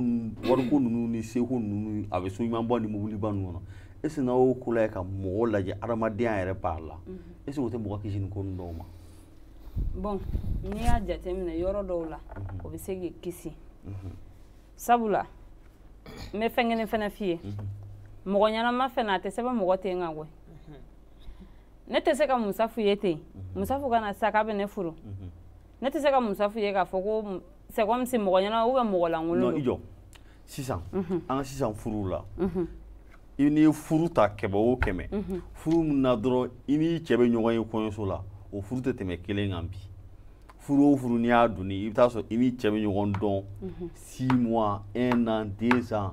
wariko ninnu ni seko ninnu a bɛ so ɲumanba ni mobiliba ninnu kɔnɔ est ce que n'aw y'o ko la ka mɔgɔw lajɛ adamadenya yɛrɛ b'a la est ce que o tɛ mɔgɔ kisi nin ko ninnu dɔw ma bon n'i y'a jateminɛ yɔrɔ dɔw la o bɛ se k'i kisi sabula n bɛ fɛn kelen fana f'i ye mɔgɔ ɲɛnama fana a tɛ sɛbɛn mɔgɔ ten kan koyi ne tɛ se ka musa f'i ye ten musa fo ka na sa k'a bɛ ne furu ne tɛ se ka musa f'i ye k'a fɔ ko c'est comme si mɔgɔ ɲɛnama ou bien mɔgɔ lankolon non i jɔ sisan an ka sisan furuw la ini furu ta kɛmɛ o kɛmɛ furu min na dɔrɔn i ni cɛ bɛ ɲɔgɔn ye kɔɲɔso la o furu tɛ tɛmɛ 1 kan bi furu o furu n'i y'a donni i bɛ taa sɔrɔ i ni cɛ bɛ ɲɔgɔn dɔn 6 mois 1 an 2 ans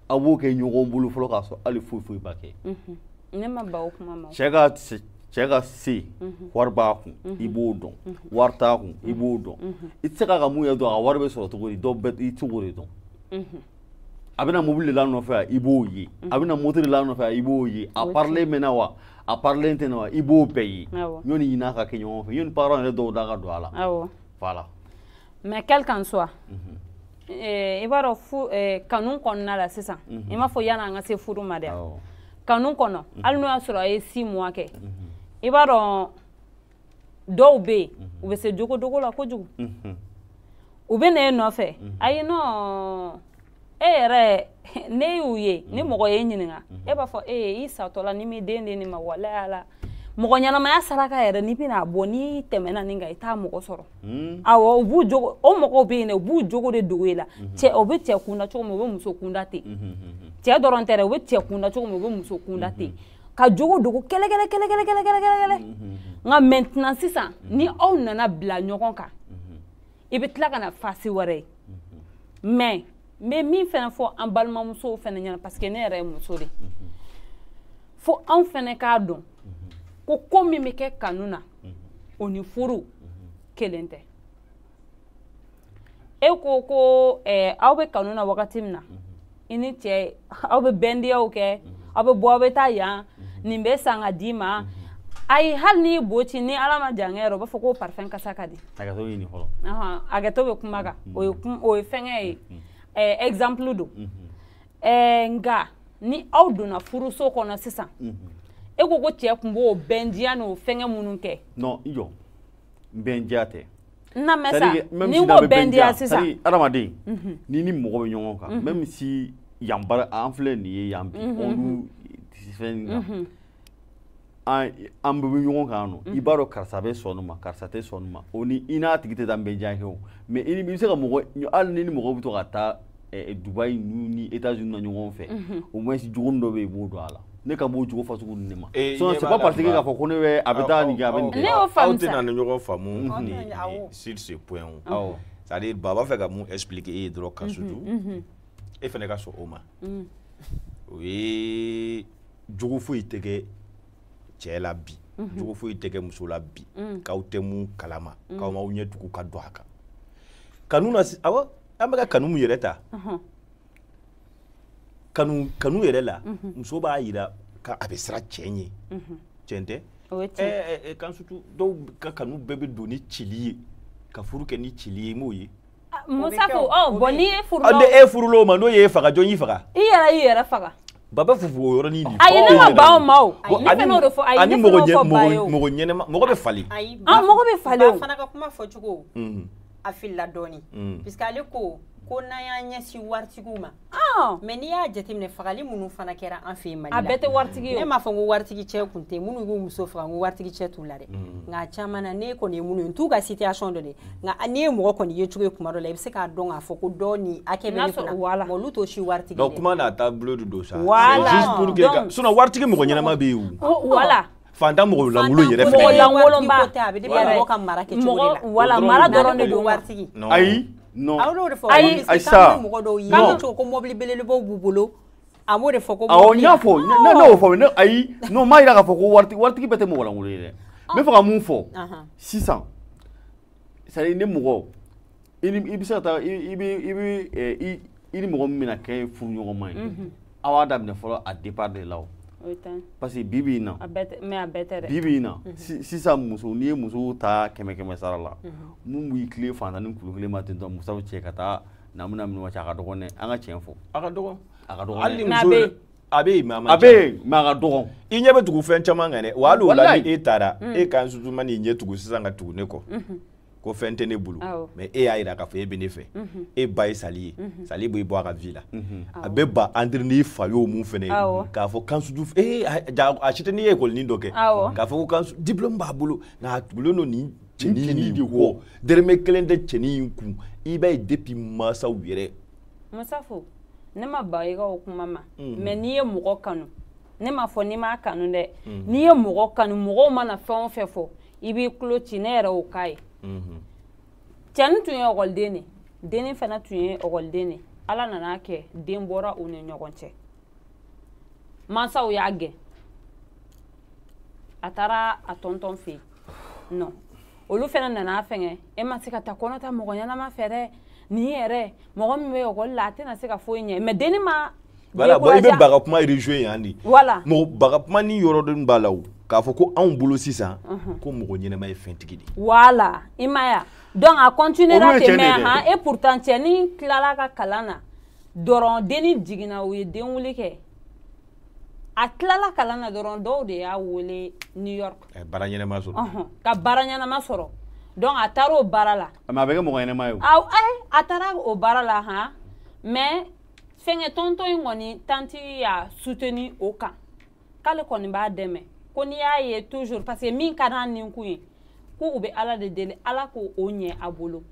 a b'o kɛ ɲɔgɔn bolo fɔlɔ k'a sɔrɔ hali foyi ba kɛ ne ma ba o kuma ma cɛ ka se wari b'a kun i b'o dɔn wari t'a kun i b'o dɔn i tɛ se k'a ka mun ye dɔn a ka wari bɛ sɔrɔ cogo di dɔw bɛɛ i t'o de dɔn a bɛna mobili de la nɔfɛ yan i b'o ye a bɛna moto de la nɔfɛ yan i b'o ye a parlen mɛna wa a parlen tɛ na wa i b'o bɛɛ ye ɲɔni ɲin'a ka kɛ ɲɔgɔn fɛ ɲɔni parents yɛrɛ dɔw da ka don a la voilà mais quel qu'en soit i b'a dɔn kanu kɔnɔna la sisan i m'a fɔ yanni an ka se furu ma dɛ kanu kɔnɔ hali n'o y'a sɔrɔ a ye 6 mois kɛ i b'a dɔn dɔw bɛ yen u bɛ se jogodogo la kojugu u bɛ na e nɔfɛ ayi non e yɛrɛ ne y'u ye ni mɔgɔ ye ɲininka e b'a fɔ i satɔla ni mi den de ni ma walayi ala mɔgɔ ɲɛnamaya saraka yɛrɛ n'i bɛna bɔ n'i tɛmɛna nin kan i t'a mɔgɔ sɔrɔ awɔ u b'u jogo o mɔgɔw bɛ yen dɛ u b'u jogo de dogo i la cɛ o bɛ cɛ kunda cogo min u bɛ muso kunda ten cɛ dɔrɔn tɛ dɛ u bɛ cɛ kunda cogo min u bɛ muso kunda ten ka jogo dogo kɛlɛ nka maintenant sisan ni aw nana bila ɲɔgɔn kan i bɛ tila ka na fasi wɛrɛ ye mais n bɛ min fɛnɛ fɔ an balimamusow fɛnɛ ɲɛna parce que ne yɛrɛ ye muso de fo anw fɛnɛ k'a dɔn ko min bɛ kɛ kanu na o ni furu kelen tɛ e ko aw bɛ kanu na wagati min na i ni cɛ aw bɛ bɛndiyaw kɛ aw bɛ bɔ aw bɛ taa yan nin bɛ san ka d'i ma ayi hali n'i boci ni ala ma jan kɛ yɛrɛ u b'a fɔ ko parfum kasa ka di hakɛto ɲini fɔlɔ hakɛto bɛ kuma kan o ye fɛnkɛ ye exemple don nka ni aw donna furuso kɔnɔ sisan e ko cɛ kun b'o bɛndiya n'o fɛnkɛ minnu kɛ non i jɔ bɛndiya tɛ na mɛ sa ni n ko bɛndiya sisan adamaden ni mɔgɔ bɛ ɲɔgɔn kan même si yan bara an filɛ nin ye yan bi olu fɛn kan an bɛ ɲɔgɔn kan nɔ i b'a dɔn karisa bɛ sɔn nin ma karisa tɛ sɔn nin ma o ni i n'a tigi tɛ taa bɛndiya kɛ o mais i bɛ se ka mɔgɔ hali ni mɔgɔ bɛ to ka taa Dubaï ni États-Unis na ɲɔgɔn fɛ au moins jogo dɔ bɛ yen i b'o dɔn a la ne ka b'o jogo fasugu ninnu de ma sinon c'est pas parce que k'a fɔ ko ne bɛ a bɛ taa nin kɛ a bɛ nin kɛ ne y'o faamu aw tɛna ni ɲɔgɔn faamu ni sur ce point o c'est-à-dire baba fɛ ka mun expliquer e ye dɔrɔn ka sutu e fɛnɛ ka sɔn o ma o ye jogo foyi tɛ kɛ cɛ la bi jogo foyi tɛ kɛ muso la bi k'aw tɛ mun kalama k'aw m'aw ɲɛ tugu ka don a kan kanu na awɔ an bɛ ka kanu mun yɛrɛ ta kanu yɛrɛ la muso b'a yira k'a bɛ siran cɛ ɲɛ tiɲɛ tɛ kan sutu dɔw ka kanu bɛɛ bɛ don ni cili ye ka furu kɛ ni cili ye i m'o ye Musafo bon n'i ye furu la e furu o ma n'o ye faga jɔn y'i faga i yɛrɛ faga baba fufu o yɔrɔnin de ayi ne ma ban o ma o ne fɛnɛ o de fɔ ayi ne fɛnɛ o fɔ ba ye o mɔgɔ ɲɛnɛma mɔgɔ bɛ falen mɔgɔ bɛ falen o ba fana ka kuma fɔcogo a filila dɔɔni puisque ale ko n'an y'an ɲɛsin waritigiw ma mais n'i y'a jateminɛ fagali minnu fana kɛra an fɛ yen Mali la a bɛɛ tɛ waritigi ye ne m'a fɔ ko waritigi cɛ kun tɛ minnu b'u muso faga ko waritigi cɛ t'u la dɛ nka a caman na ne kɔni ye minnu ye n t'u ka situation dɔ de nka n'i ye mɔgɔ kɔni ye cogo ye kuma dɔ la i bɛ se k'a dɔn k'a fɔ ko dɔ ni hakɛ bɛ ne kunna olu t'o si waritigi ye donc kuma n'a taabolo de don sa voilà juste pour que sinon waritigi mɔgɔ ɲɛnama bɛ yen o voilà fantan mɔgɔ lankolon yɛrɛ fɛ mɔgɔ lankolonba a bɛ mɔgɔ ka mara kɛ cogo de la voilà mara dɔrɔn de don waritigi ayi non aw de fɔ ayi mɔgɔ dɔw ye k'an to ko mobili belebelebaw b'u bolo a b'o de fɔ ko awɔ n y'a fɔ ne y'o fɔ ayi non m'a yira k'a fɔ ko waritigi bɛɛ tɛ mɔgɔ lankolon ye dɛ n bɛ fɛ ka mun fɔ sisan c'est à dire ne mɔgɔ i bɛ se ka taa i ni mɔgɔ min bɛna kɛ furuɲɔgɔnma ye aw b'a daminɛ fɔlɔ a départ de la o parce que bi bi in na bi bi in na sisan muso n'i ye muso ta 100 sara la mun b'i tile fantan ni kulo kelen ma ten tɔ muso cɛ ka taa namuna minnu cɛ a ka dɔgɔn dɛ an ka tiɲɛ fɔ a ka dɔgɔn hali muso a bɛ yen mais a bɛ yen mais a ka dɔgɔn i ɲɛ bɛ tugu fɛn caman kan dɛ wa hali o la ni e taara e kan sutu ma n'i ɲɛ tugu sisan ka tugu ne kɔ ko fɛn tɛ ne bolo mais e y'a yira k'a fɔ e bɛ ne fɛ e ba ye sali ye sali b'i bɔ a ka vie la a bɛ ba entre n'i fa y'o mun fɛnɛ ye k'a fɔ kan sutu a si tɛ n'i ye école dɔ kɛ k'a fɔ ko kan diplôme b'a bolo nka a tugulen don nin cɛnin de kɔ dɛrɛmɛ kelen tɛ cɛnin in kun i b'a ye depuis mansaw yɛrɛ Musafo ne ma ba i ka o kuma ma mais n'i ye mɔgɔ kanu ne ma fɔ n'i m'a kanu dɛ n'i ye mɔgɔ kanu mɔgɔw mana fɛn o fɛn fɔ i b'i tulo ci ne yɛrɛ o k'a ye cɛnin tun ye ɔkɔliden de dennin fana tun ye ɔkɔliden de ala nana kɛ den bɔra u ni ɲɔgɔn cɛ mansaw y'a gɛn a taara a tɔntɔn fɛ yen non olu fana nana fɛngɛ e ma se ka taa kɔnɔ ta mɔgɔ ɲɛnama fɛ dɛ nin yɛrɛ mɔgɔ min bɛ ɔkɔli la a tɛna se ka foyi ɲɛ mais dennin ma voilà bon i bɛ baga kuma rejoint yan de voilà mɔgɔ baga kuma ni yɔrɔ dɔ b'a la o k'a fɔ ko anw bolo sisan ko mɔgɔ ɲɛnama ye fɛntigi de voilà i ma ya donc a continuera ten mais han et pourtant cɛnin tilala ka kalan na dɔrɔn dennin jiginna u ye den wuli kɛ a tilala kalan na dɔrɔn dɔw de y'a wele New York baara ɲɛnama sɔrɔ ka baara ɲɛnama sɔrɔ donc a taara o baara la mais a bɛ kɛ mɔgɔ ɲɛnama ye o a taara o baara la han mais fɛngɛ tɔntɔn in kɔni tanti y'a soutenu o kan k'ale kɔni b'a dɛmɛ ko n'i y'a ye toujours parce que min ka d'an nin kun ye ko u bɛ ala de deli ala k'o ɲɛ a bolo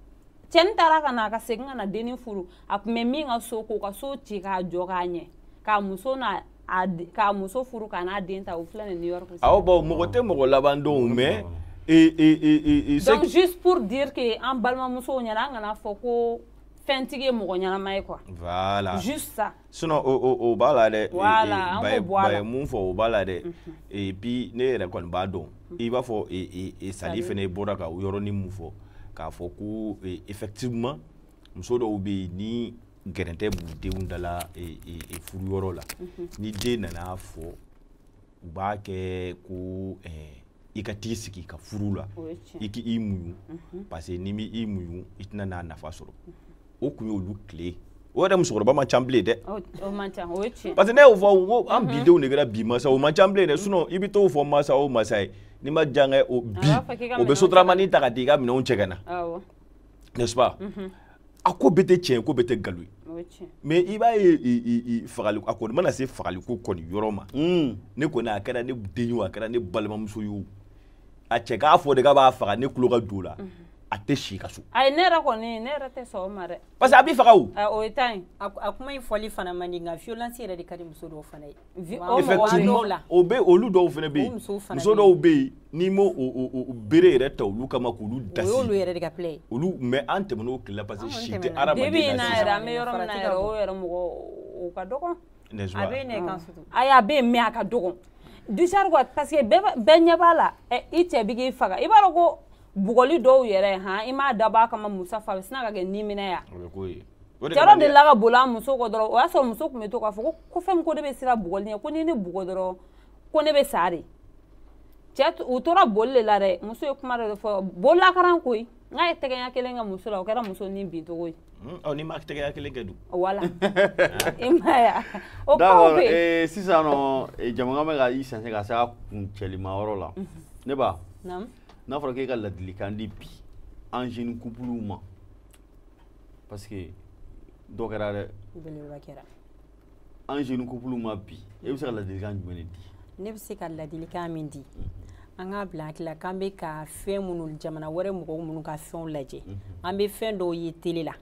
cɛnin taara ka na ka segin ka na dennin furu a tun bɛ min ka so k'o ka so ci k'a jɔ k'a ɲɛ k'a muso furu k'a n'a den ta o filɛ nin New York awɔ bon mɔgɔ tɛ mɔgɔ laban dɔn mais donc juste pour dire que an balimamusow ɲɛna an kana fɔ ko fɛntigi ye mɔgɔ ɲɛnama ye quoi voilà juste ça sinon o b'a la dɛ voilà an k'o bɔ a la ba ye mun fɔ o b'a la dɛ et puis ne yɛrɛ kɔni b'a dɔn i b'a fɔ Sali fɛnɛ bɔra ka o yɔrɔnin mun fɔ k'a fɔ ko effectivement muso dɔw bɛ yen ni gɛrɛn tɛ b'u denw dala furu yɔrɔ la ni den nana fɔ u b'a kɛ ko i ka t'i sigi ka furu la i k'i muɲu parce que n'i m'i muɲu i tɛna n'a nafa sɔrɔ o kun ye olu tile o yɛrɛ musokɔrɔba man ca bilen dɛ parce que ne y'o fɔ ko an bidenw de kɛra bi masa o man ca bilen dɛ sinon i bɛ t'o fɔ masa o masa ye n'i ma jankɛ o bi o bɛ sotaramanin ta ka di i ka minɛnw cɛ ka na n'est-ce pas a ko bɛɛ tɛ tiɲɛ ko bɛɛ tɛ nkalon ye mais i b'a ye fagali a kɔni mana se fagaliko kɔni yɔrɔ ma ne kɔni a kɛra ne den ye o a kɛra ne balimamuso ye o a cɛ k'a fɔ de k'a b'a faga ne tulo ka don o la a tɛ si ka so ayi ne yɛrɛ kɔni ne yɛrɛ tɛ sɔn o ma dɛ parce que a b'i faga o o ye ta ye a kuma in fɔli fana man di nka violence yɛrɛ de ka di muso dɔw fana ye effectivement o bɛ olu dɔw fana bɛ yen muso dɔw bɛ yen n'i m'o bere yɛrɛ ta olu kama k'olu dasi o y'olu yɛrɛ de ka plɛ ye olu mais an tɛmɛn'o tile la parce que si tɛ adamaden debi in na yɛrɛ an bɛ yɔrɔ min na yɛrɛ o yɛrɛ mɔgɔ o ka dɔgɔn n'est-ce pas a bɛ yen ne kan sutu ayi a bɛ yen mais a ka dɔgɔn duchard quoi parce que bɛɛ ɲɛ b'a la i cɛ bɛ k'i faga i b'a dɔn ko bugɔli dɔw yɛrɛ han i m'a dabɔ a kama musa fa a bɛ sina ka kɛ ni minɛ ya cɛ de la ka boli a muso kɔ dɔrɔn o y'a sɔrɔ muso tun bɛ to k'a fɔ ko fɛn min ko ne bɛ siran bugɔli ɲɛ ko ni ne bugɔ dɔrɔn ko ne bɛ sa de cɛ u tora boli de la dɛ muso ye kuma dɔ fɔ bolilakaran koyi n k'a ye tɛgɛɲɛ kelen kɛ muso la o kɛra muso ni bin cogo ye ni ma tɛgɛɲɛ kelen kɛ dun wala i ma ya o d'accord sisan nɔ jamana bɛ ka i sɛnsɛn ka se a kun cɛlima yɔrɔ la ne ba n'a fɔra k'e ka ladilikan di bi an jeune couple ma parce que dɔ kɛra dɛ an jeune couple ma bi e bɛ se ka ladilikan jumɛn de di ne bɛ se ka ladilikan min di an k'a bila hakili la k'an bɛ ka fɛn minnu jamana wɛrɛ mɔgɔw minnu ka fɛnw lajɛ an bɛ fɛn dɔw ye télé la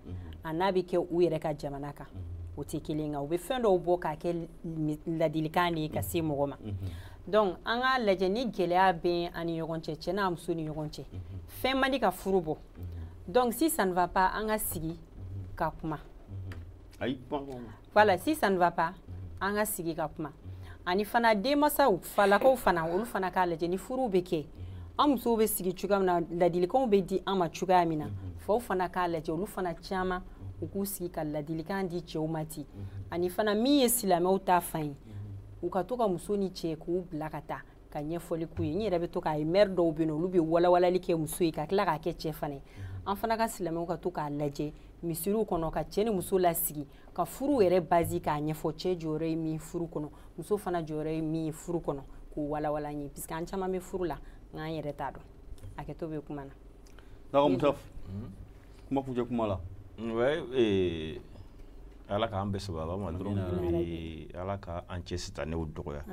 a n'a bɛ kɛ u yɛrɛ ka jamana kan o tɛ kelen kan u bɛ fɛn dɔw bɔ k'a kɛ ladilikan de ye ka se mɔgɔ ma donc an k'a lajɛ ni gɛlɛya bɛ an ni ɲɔgɔn cɛ cɛ n'a muso ni ɲɔgɔn cɛ fɛn man di ka furu bɔ donc si ça ne va pas an ka sigi ka kuma voilà si ça ne va pas an ka sigi ka kuma ani fana denmansaw falakaw fana olu fana k'a lajɛ ni furu bɛ kɛ an musow bɛ sigi cogoya min na ladilikanw bɛ di an ma cogoya min na faw fana k'a lajɛ olu fana caman u k'u sigi ka ladilikan di cɛw ma ten ani fana min ye silamɛw ta fan ye u ka to ka muso ni cɛ k'u bila ka taa ka ɲɛfɔli k'u ye n yɛrɛ bɛ to k'a ye mɛri dɔw bɛ yen olu bɛ walawalali kɛ muso ye ka tila k'a kɛ cɛ fana ye an fana ka silamɛw ka to k'a lajɛ misiriw kɔnɔ ka cɛ ni muso lasigi ka furu yɛrɛ base k'a ɲɛfɔ cɛ jɔyɔrɔ ye min furu kɔnɔ muso fana jɔyɔrɔ ye min ye furu kɔnɔ k'o walawala n ye parce que an caman bɛ furu la nk'an yɛrɛ t'a dɔn a kɛtɔ bɛ kuma na. d'accord Musaf kuma kuncɛ kuma la. ala k'an bɛɛ sababa ma dɔrɔn ala k'an cɛ sitanɛw dɔgɔya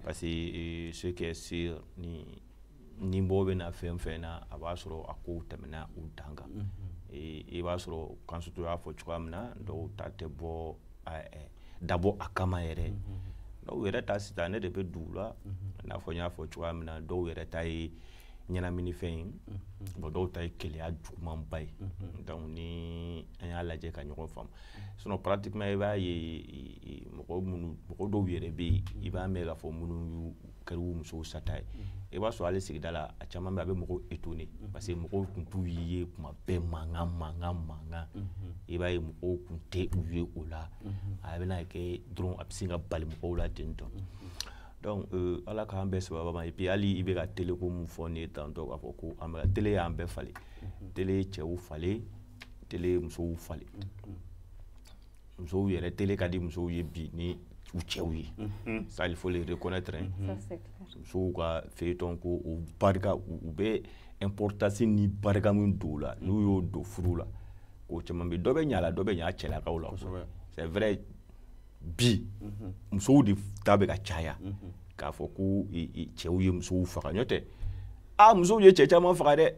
parce que ce qui est sûr ni bɔ bɛ na fɛn fɛn na a b'a sɔrɔ a kow tɛmɛna u dan kan i b'a sɔrɔ Kansutu y'a fɔ cogoya min na dɔw ta tɛ bɔ dabɔ a kama yɛrɛ dɔw yɛrɛ ta sisan ne de bɛ dugu la n'a fɔ n y'a fɔ cogoya min na dɔw yɛrɛ ta ye ɲɛnaminifɛn ye bon dɔw ta ye keleya jugumanba ye donc ni an y'a lajɛ ka ɲɔgɔn faamu sinon pratiquement i b'a ye mɔgɔ dɔw yɛrɛ bɛ yen i b'a mɛn k'a fɔ minnu kɛra u musow sata ye i b'a sɔrɔ hali sigida la a caman bɛ a bɛ mɔgɔw étonné parce que mɔgɔw tun t'u ye kuma bɛɛ mankan i b'a ye mɔgɔw tun tɛ u ye o la a bɛna kɛ dɔrɔn a bɛ se ka bali mɔgɔw la ten tɔ donc ala k'an bɛɛ sababa ma et puis hali i bɛ ka télé ko mun fɔ nin ye tantôt k'a fɔ ko an bɛ télé y'an bɛɛ falen télé ye cɛw falen télé ye musow falen musow yɛrɛ télé ka di musow ye bi ni u cɛw ye ça il faut le reconnaître musow ka feuilleton ko o barika u bɛ importance ni barika min don la n'u y'o don furu la o caman bɛ dɔ bɛ ɲa la dɔ bɛ ɲa cɛlakaw la c'est vrai bi musow de ta bɛ ka caya k'a fɔ ko cɛw ye musow faga n'o tɛ musow ye cɛ caman faga dɛ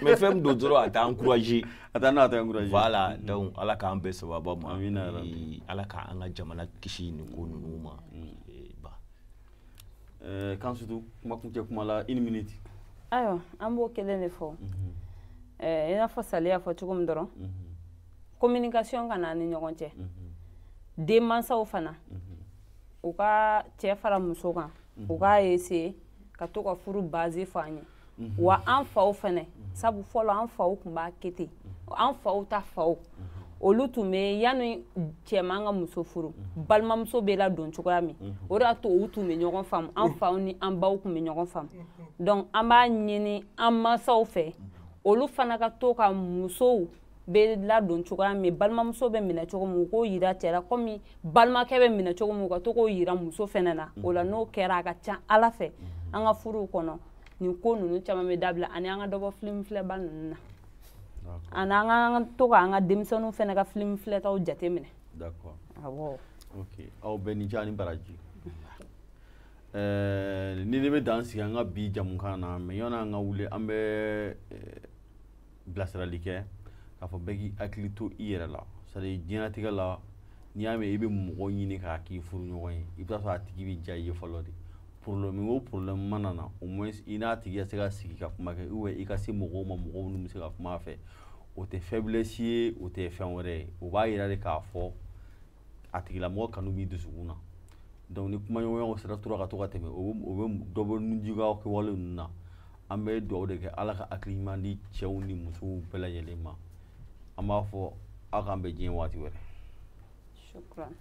mais fɛn min don dɔrɔn a t'a encourager voilà donc ala k'an bɛɛ sababa ma ala k'an ka jamana kisi nin ko ninnu ma kan surtout kuma kuncɛ kuma la 1 minute ayiwa an b'o kelen de fɔ i n'a fɔ Sali y'a fɔ cogo min dɔrɔn communication ka na ni ɲɔgɔn cɛ den mansaw fana u ka cɛ fara muso kan u k'a essayer ka to ka furu base fɔ an ye wa an faw fana sabu fɔlɔ an faw tun b'a kɛ ten an faw ta faw olu tun bɛ yanni cɛman ka muso furu balimamuso bɛ ladon cogoya min o de y'a to u tun bɛ ɲɔgɔn faamu an faw ni an baw tun bɛ ɲɔgɔn faamu donc an b'a ɲini an mansaw fɛ olu fana ka to ka musow bɛ ladon cogoya min balimamuso bɛ minɛ cogo min u k'o yira cɛ la komi balimakɛ bɛ minɛ cogo min u ka to k'o yira muso fana na o la n'o kɛra a ka ca ala fɛ an ka furuw kɔnɔ nin ko ninnu caman bɛ dabila ani an ka dɔ bɔ film filɛba ninnu na ani an ka to ka an ka denmisɛnninw fana ka film filɛtaw jate minɛ. D'accord. Awɔ. Ok aw bɛɛ ni ce ani baraji ni ne bɛ dan sigi an ka bi jamukan na mais yanni an ka wuli an bɛ bilasirali kɛ k'a fɔ bɛɛ k'i hakili to i yɛrɛ la c'est à dire diɲɛlatigɛ la n'i y'a mɛn i bɛ mɔgɔ ɲini k'a k'i furuɲɔgɔn ye i bɛ taa sɔrɔ a tigi bɛ diya i ye fɔlɔ de problème o problème mana na au moins i n'a tigi ka se ka sigi ka kuma kɛ ou bien i ka se mɔgɔw ma mɔgɔw minnu bɛ se ka kuma a fɛ o tɛ faiblesse ye o tɛ fɛn wɛrɛ ye o b'a yira de k'a fɔ a tigilamɔgɔ kanu b'i dusukun na donc ni kumaɲɔgɔnyaw sera tora ka to ka tɛmɛ o bɛ dɔ bɔ nujigiw kɛwale ninnu na an bɛ dugawu de kɛ ala ka hakili ɲuman di cɛw ni musow bɛɛ lajɛlen ma an b'a fɔ aw k'an bɛ diɲɛ waati wɛrɛ. Shukran.